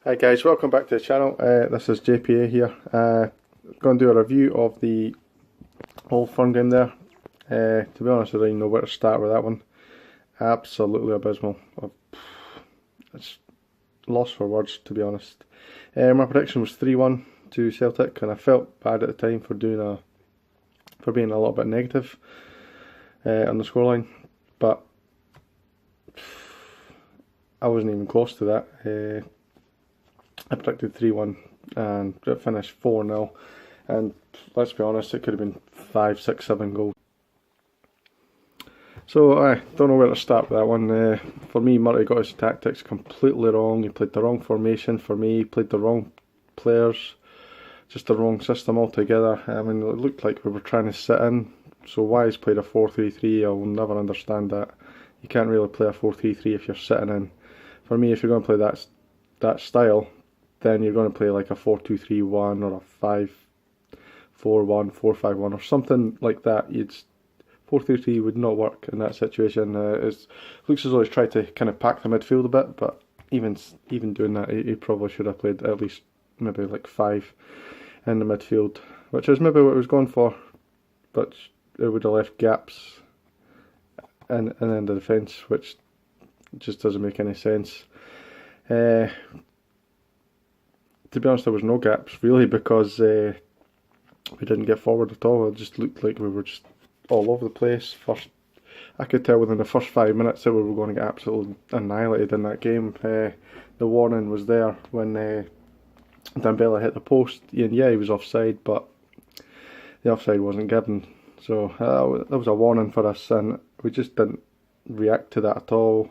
Hi guys, welcome back to the channel. This is JPA here. Going to do a review of the Old Firm game there. To be honest, I don't even know where to start with that one. Absolutely abysmal. It's lost for words, to be honest. My prediction was 3-1 to Celtic, and I felt bad at the time for being a little bit negative on the scoreline, but I wasn't even close to that. I predicted 3-1 and it finished 4-0, and let's be honest, it could have been 5, 6, 7 goals. So I don't know where to start with that one. For me, Murray got his tactics completely wrong. He played the wrong formation for me, he played the wrong players, just the wrong system altogether. I mean, it looked like we were trying to sit in, so Wise played a 4-3-3, I'll never understand that. You can't really play a 4-3-3 if you're sitting in. For me, if you're going to play that style, then you're going to play like a 4-2-3-1 or a 5-4-1, 4-5-1 or something like that. 4-3-3 would not work in that situation. It looks as though he's tried to kind of pack the midfield a bit, but even doing that, he probably should have played at least maybe like 5 in the midfield, which is maybe what he was going for, but it would have left gaps in the defence, which just doesn't make any sense. To be honest, there was no gaps really, because we didn't get forward at all. It just looked like we were just all over the place. I could tell within the first 5 minutes that we were going to get absolutely annihilated in that game. The warning was there when Dembele hit the post, and yeah, he was offside, but the offside wasn't given. So that was a warning for us, and we just didn't react to that at all.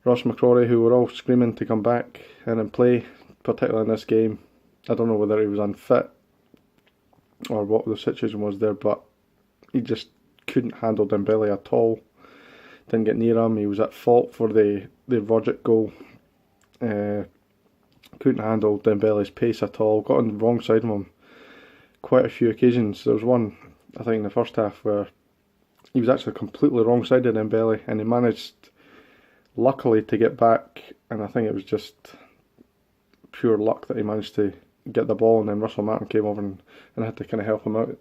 Ross McCrory, who were all screaming to come back and play, particularly in this game. I don't know whether he was unfit or what the situation was there, but he just couldn't handle Dembele at all. Didn't get near him. He was at fault for the Rogic goal. Couldn't handle Dembele's pace at all. Got on the wrong side of him quite a few occasions. There was one, I think, in the first half where he was actually completely wrong side of Dembele, and he managed, luckily, to get back, and I think it was just pure luck that he managed to get the ball, and then Russell Martin came over and had to kind of help him out.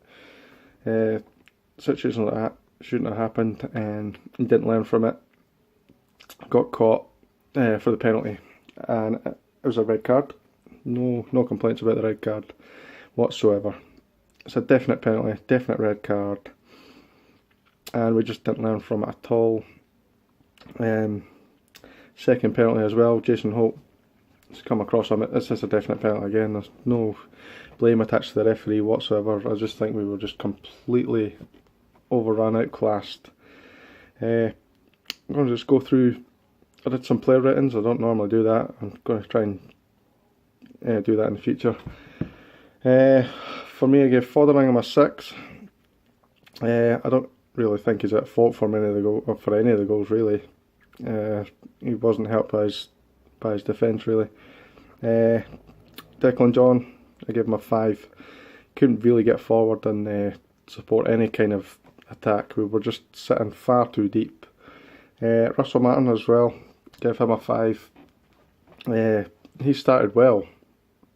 Situations like that shouldn't have happened, and he didn't learn from it. Got caught for the penalty, and it was a red card. No complaints about the red card whatsoever. It's a definite penalty, definite red card, and we just didn't learn from it at all. Second penalty as well, Jason Holt has come across him. This is a definite penalty again. There's no blame attached to the referee whatsoever. I just think we were just completely overrun, outclassed. I'm going to just go through. I did some player ratings. I don't normally do that. I'm going to try and do that in the future. For me, I gave Fotheringham a 6. I don't really think he's at fault for any of the goals really. He wasn't helped by his defence really. Declan John, I gave him a 5. Couldn't really get forward and support any kind of attack. We were just sitting far too deep. Russell Martin as well, gave him a 5. He started well,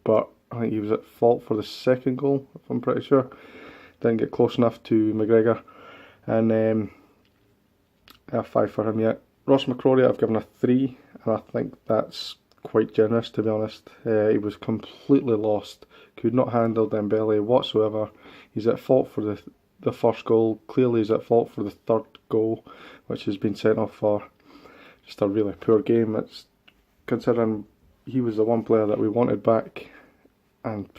but I think he was at fault for the second goal, if I'm pretty sure. Didn't get close enough to McGregor, and a 5 for him yet. Ross McCrory I've given a 3, and I think that's quite generous, to be honest. He was completely lost, could not handle Dembele whatsoever. He's at fault for the first goal. Clearly he's at fault for the third goal, which has been sent off for. Just a really poor game. It's considering he was the one player that we wanted back, and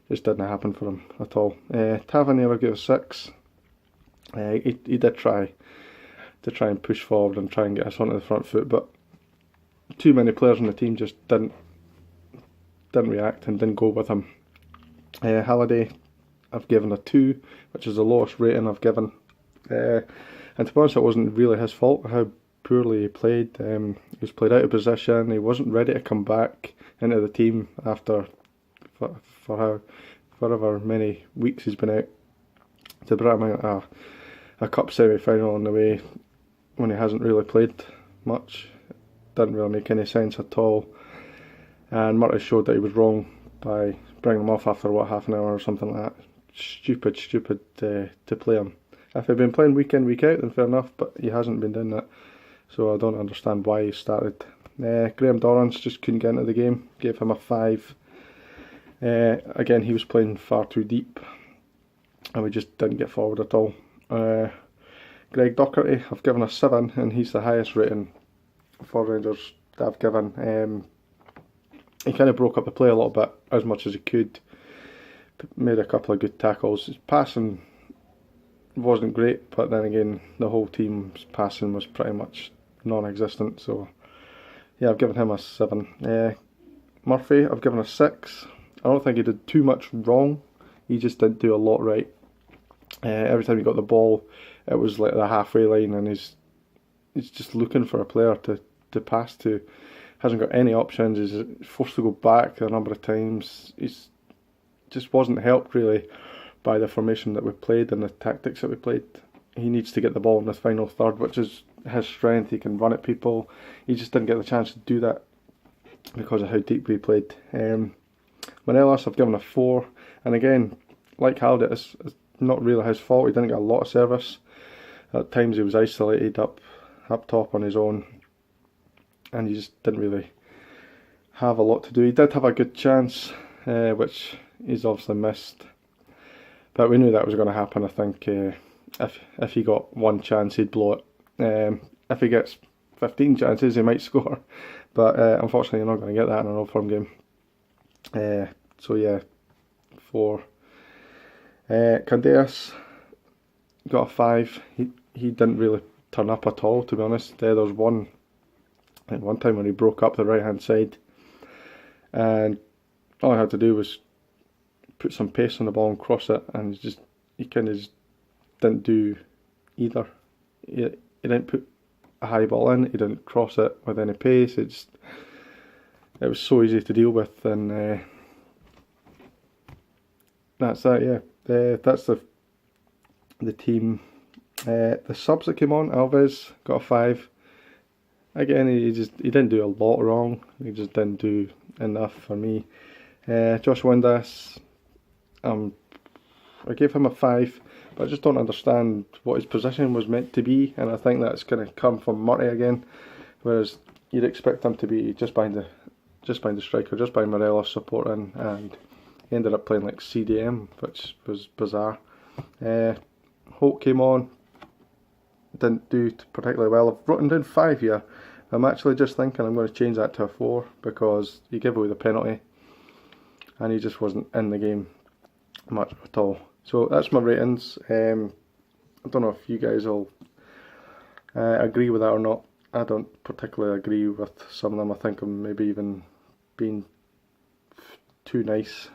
just didn't happen for him at all. Tavernier I gave a 6. He did try and push forward and try and get us onto the front foot, but too many players on the team just didn't react and didn't go with him. Halliday I've given a 2, which is the lowest rating I've given. And to be honest, it wasn't really his fault how poorly he played. He was played out of position. He wasn't ready to come back into the team after for however many weeks he's been out. To bring him out a cup semi-final on the way when he hasn't really played much didn't really make any sense at all. and Murray showed that he was wrong by bringing him off after, what, half an hour or something like that. Stupid to play him. If he'd been playing week in, week out, then fair enough, but he hasn't been doing that, so I don't understand why he started. Graham Dorrans just couldn't get into the game, gave him a 5. Again, he was playing far too deep, and we just didn't get forward at all. Greg Docherty, I've given a 7, and he's the highest rating for Rangers that I've given. He kind of broke up the play a little bit, as much as he could, made a couple of good tackles. His passing wasn't great, but then again, the whole team's passing was pretty much non-existent, so yeah, I've given him a 7. Murphy, I've given a 6. I don't think he did too much wrong, he just didn't do a lot right. Every time he got the ball, it was like the halfway line, and he's just looking for a player to pass to. Hasn't got any options, he's forced to go back a number of times. He's just wasn't helped really by the formation that we played and the tactics that we played. He needs to get the ball in the final third, which is his strength. He can run at people. He just didn't get the chance to do that because of how deep we played. Morelos, I've given a 4, and again, like Halliday, it's not really his fault. He didn't get a lot of service. At times he was isolated up top on his own, and he just didn't really have a lot to do. He did have a good chance, which he's obviously missed, but we knew that was going to happen. I think if he got one chance, he'd blow it. If he gets 15 chances, he might score, but unfortunately you're not going to get that in an Old Firm game. So yeah, 4. Candeas got a 5. He didn't really turn up at all, to be honest. There was one time when he broke up the right hand side, and all I had to do was put some pace on the ball and cross it, and he kind of just didn't do either. He didn't put a high ball in, he didn't cross it with any pace. It was so easy to deal with, and that's that. Yeah, that's the team. The subs that came on, Alves got a 5. Again, he didn't do a lot wrong. He just didn't do enough for me. Josh Windass, I gave him a 5, but I just don't understand what his position was meant to be, and I think that's going to come from Murray again, whereas you'd expect him to be just behind the striker, just behind Morelos supporting, and he ended up playing like CDM, which was bizarre. Holt came on, didn't do particularly well. I've written down 5 here. I'm actually just thinking I'm going to change that to a 4, because he gave away the penalty and he just wasn't in the game much at all. So that's my ratings. I don't know if you guys will agree with that or not. I don't particularly agree with some of them. I think I'm maybe even being too nice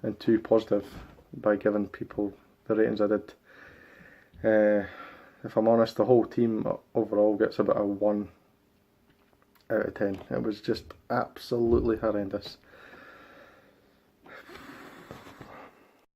and too positive by giving people the ratings I did. If I'm honest, the whole team overall gets about a 1 out of 10. It was just absolutely horrendous.